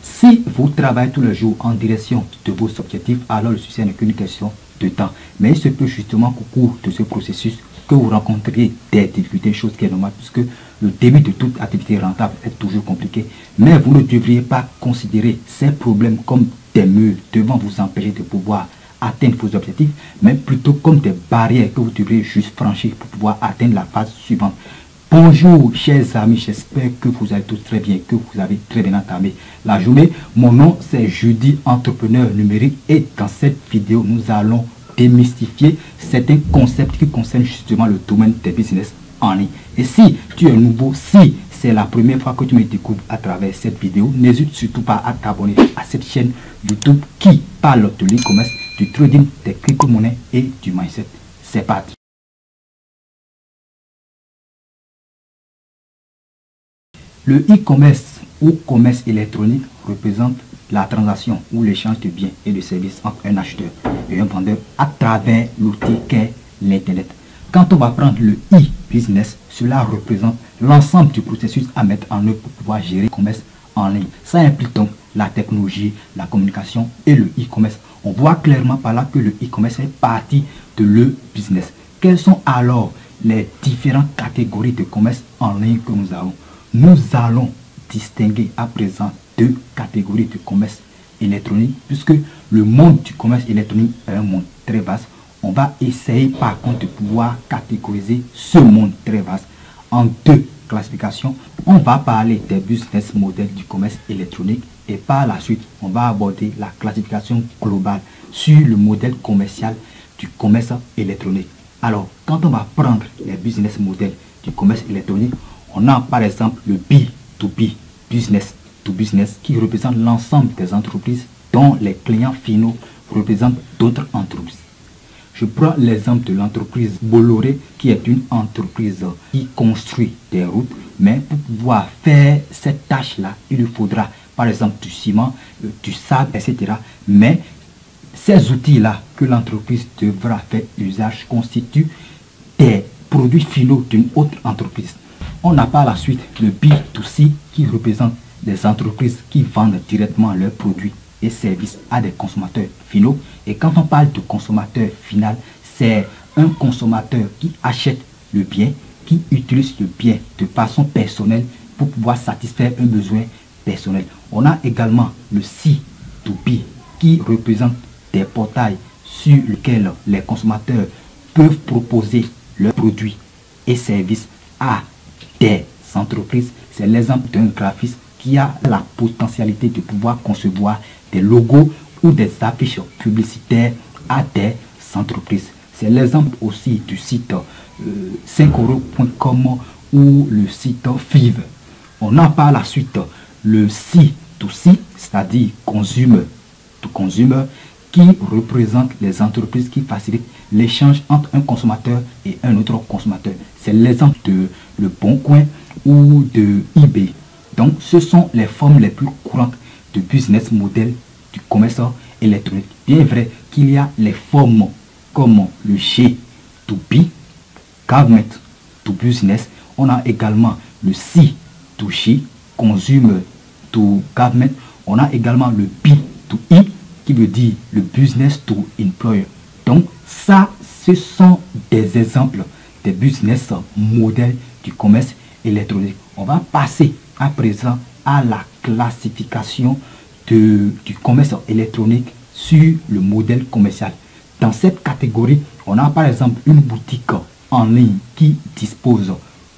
Si vous travaillez tous les jours en direction de vos objectifs, alors le succès n'est qu'une question de temps. Mais il se peut justement qu'au cours de ce processus, que vous rencontriez des difficultés, chose qui est normale, puisque le début de toute activité rentable est toujours compliqué. Mais vous ne devriez pas considérer ces problèmes comme des murs devant vous empêcher de pouvoir atteindre vos objectifs, mais plutôt comme des barrières que vous devriez juste franchir pour pouvoir atteindre la phase suivante. Bonjour chers amis, j'espère que vous allez tous très bien, que vous avez très bien entamé la journée. Mon nom c'est Jeudi Entrepreneur Numérique et dans cette vidéo nous allons démystifier certains concepts qui concernent justement le domaine des business en ligne. Et si tu es nouveau, si c'est la première fois que tu me découvres à travers cette vidéo, n'hésite surtout pas à t'abonner à cette chaîne YouTube qui parle de l'e-commerce, du trading, des crypto-monnaies et du mindset. C'est parti. Le e-commerce ou commerce électronique représente la transaction ou l'échange de biens et de services entre un acheteur et un vendeur à travers l'outil qu'est l'Internet. Quand on va prendre le e-business, cela représente l'ensemble du processus à mettre en œuvre pour pouvoir gérer le commerce en ligne. Ça implique donc la technologie, la communication et le e-commerce. On voit clairement par là que le e-commerce fait partie de le business. Quelles sont alors les différentes catégories de commerce en ligne que nous avons? Nous allons distinguer à présent deux catégories de commerce électronique, puisque le monde du commerce électronique est un monde très vaste. On va essayer par contre de pouvoir catégoriser ce monde très vaste en deux classifications. On va parler des business models du commerce électronique et par la suite on va aborder la classification globale sur le modèle commercial du commerce électronique. Alors quand on va prendre les business models du commerce électronique, on a par exemple le B2B, business to business, qui représente l'ensemble des entreprises dont les clients finaux représentent d'autres entreprises. Je prends l'exemple de l'entreprise Bolloré, qui est une entreprise qui construit des routes, mais pour pouvoir faire cette tâche-là, il lui faudra par exemple du ciment, du sable, etc. Mais ces outils-là que l'entreprise devra faire usage constituent des produits finaux d'une autre entreprise. On a par la suite le B2C qui représente des entreprises qui vendent directement leurs produits et services à des consommateurs finaux. Et quand on parle de consommateur final, c'est un consommateur qui achète le bien, qui utilise le bien de façon personnelle pour pouvoir satisfaire un besoin personnel. On a également le C2B qui représente des portails sur lesquels les consommateurs peuvent proposer leurs produits et services à des entreprises. C'est l'exemple d'un graphiste qui a la potentialité de pouvoir concevoir des logos ou des affiches publicitaires à des entreprises. C'est l'exemple aussi du site 5euros.com ou le site Fiverr. On a par la suite le C2C, c'est-à-dire consumer to consumer, qui représente les entreprises qui facilitent l'échange entre un consommateur et un autre consommateur. C'est l'exemple de Le Bon Coin ou de eBay. Donc, ce sont les formes les plus courantes de business model du commerce électronique. Bien vrai qu'il y a les formes comme le G2B, Government to Business. On a également le C2G, Consumer to Government. On a également le B2E, qui veut dire le Business to Employer. Donc, ça, ce sont des exemples des business models du commerce électronique. On va passer à présent à la classification du commerce électronique sur le modèle commercial. Dans cette catégorie, on a par exemple une boutique en ligne qui dispose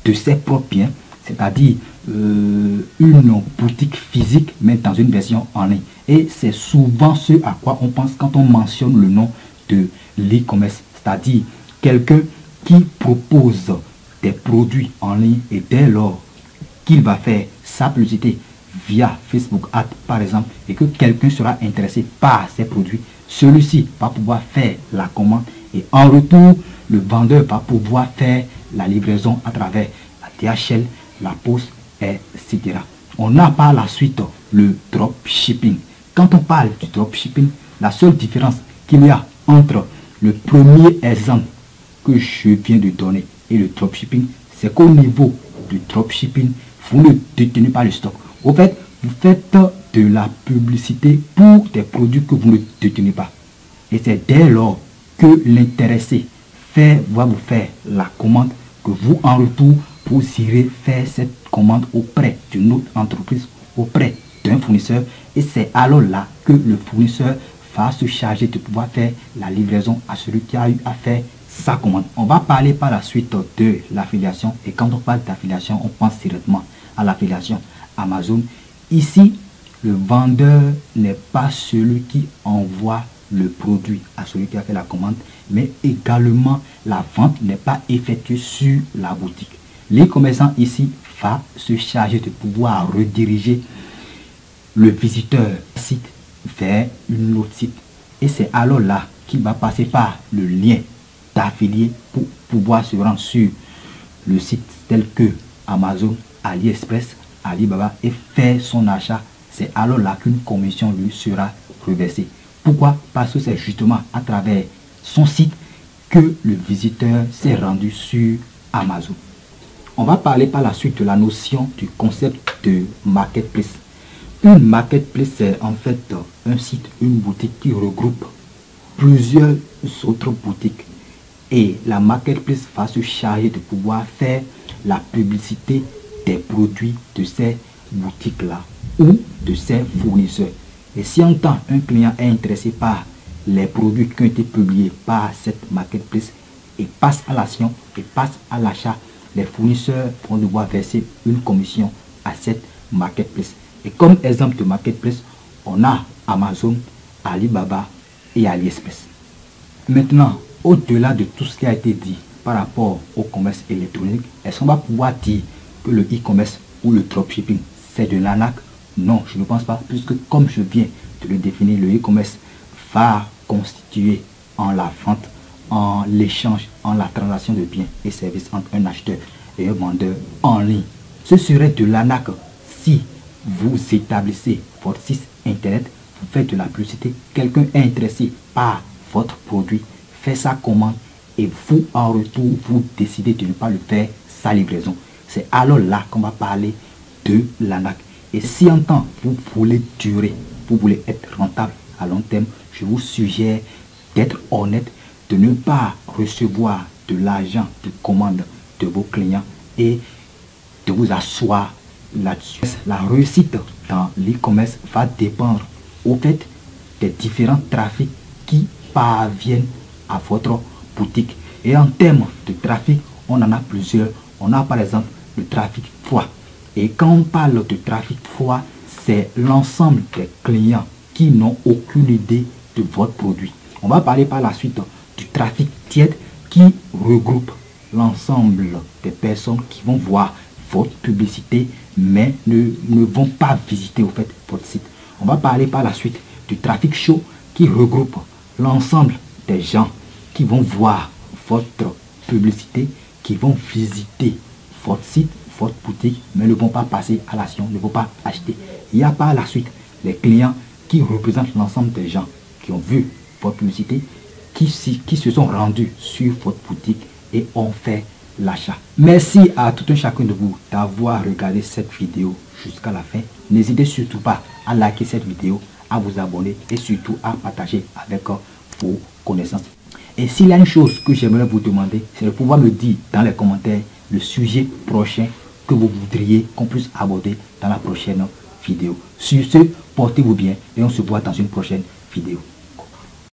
de ses propres biens, c'est-à-dire une boutique physique mais dans une version en ligne. Et c'est souvent ce à quoi on pense quand on mentionne le nom de l'e-commerce, c'est-à-dire quelqu'un qui propose des produits en ligne et dès lors qu'il va faire sa publicité via Facebook Ads par exemple et que quelqu'un sera intéressé par ces produits, celui-ci va pouvoir faire la commande et en retour le vendeur va pouvoir faire la livraison à travers la DHL, la poste, etc. On a par la suite le dropshipping. Quand on parle du dropshipping, la seule différence qu'il y a entre le premier exemple que je viens de donner et le dropshipping, c'est qu'au niveau du dropshipping, vous ne détenez pas le stock. Au fait, vous faites de la publicité pour des produits que vous ne détenez pas. Et c'est dès lors que l'intéressé va vous faire la commande que vous, en retour, vous irez faire cette commande auprès d'une autre entreprise, auprès d'un fournisseur. Et c'est alors là que le fournisseur va se charger de pouvoir faire la livraison à celui qui a eu à faire sa commande. On va parler par la suite de l'affiliation. Et quand on parle d'affiliation, on pense directement à l'affiliation Amazon. Ici, le vendeur n'est pas celui qui envoie le produit à celui qui a fait la commande, mais également la vente n'est pas effectuée sur la boutique. L'e-commerçant ici va se charger de pouvoir rediriger le visiteur site vers une autre site. Et c'est alors là qu'il va passer par le lien d'affilié pour pouvoir se rendre sur le site tel que Amazon, AliExpress, Alibaba et faire son achat. C'est alors là qu'une commission lui sera reversée. Pourquoi? Parce que c'est justement à travers son site que le visiteur s'est rendu sur Amazon. On va parler par la suite de la notion du concept de marketplace. Une marketplace, c'est en fait un site, une boutique qui regroupe plusieurs autres boutiques. Et la marketplace va se charger de pouvoir faire la publicité des produits de ces boutiques-là ou de ces fournisseurs. Et si en temps un client est intéressé par les produits qui ont été publiés par cette marketplace et passe à l'action et passe à l'achat, les fournisseurs vont devoir verser une commission à cette marketplace. Et comme exemple de marketplace, on a Amazon, Alibaba et AliExpress. Maintenant, au-delà de tout ce qui a été dit par rapport au commerce électronique, est-ce qu'on va pouvoir dire que le e-commerce ou le dropshipping, c'est de l'arnaque? Non, je ne pense pas, puisque comme je viens de le définir, le e-commerce va constituer en la vente, en l'échange, en la transaction de biens et services entre un acheteur et un vendeur en ligne. Ce serait de l'arnaque si vous établissez votre site internet, vous faites de la publicité, quelqu'un est intéressé par votre produit, fait sa commande et vous en retour, vous décidez de ne pas le faire sa livraison. C'est alors là qu'on va parler de l'arnaque. Et si en temps vous voulez durer, vous voulez être rentable à long terme, je vous suggère d'être honnête, de ne pas recevoir de l'argent de commande de vos clients et de vous asseoir là-dessus. La réussite dans l'e-commerce va dépendre au fait des différents trafics qui parviennent à votre boutique. Et en termes de trafic, on en a plusieurs. On a par exemple le trafic froid. Et quand on parle de trafic froid, c'est l'ensemble des clients qui n'ont aucune idée de votre produit. On va parler par la suite du trafic tiède qui regroupe l'ensemble des personnes qui vont voir votre publicité mais ne vont pas visiter au fait votre site. On va parler par la suite du trafic chaud qui regroupe l'ensemble des gens qui vont voir votre publicité, qui vont visiter votre site, votre boutique, mais ne vont pas passer à l'action, ne vont pas acheter. Il y a par la suite les clients qui représentent l'ensemble des gens qui ont vu votre publicité, qui se sont rendus sur votre boutique et ont fait l'achat. Merci à tout un chacun de vous d'avoir regardé cette vidéo jusqu'à la fin. N'hésitez surtout pas à liker cette vidéo, à vous abonner et surtout à partager avec vos connaissances. Et s'il y a une chose que j'aimerais vous demander, c'est de pouvoir me dire dans les commentaires le sujet prochain que vous voudriez qu'on puisse aborder dans la prochaine vidéo. Sur ce, portez-vous bien et on se voit dans une prochaine vidéo.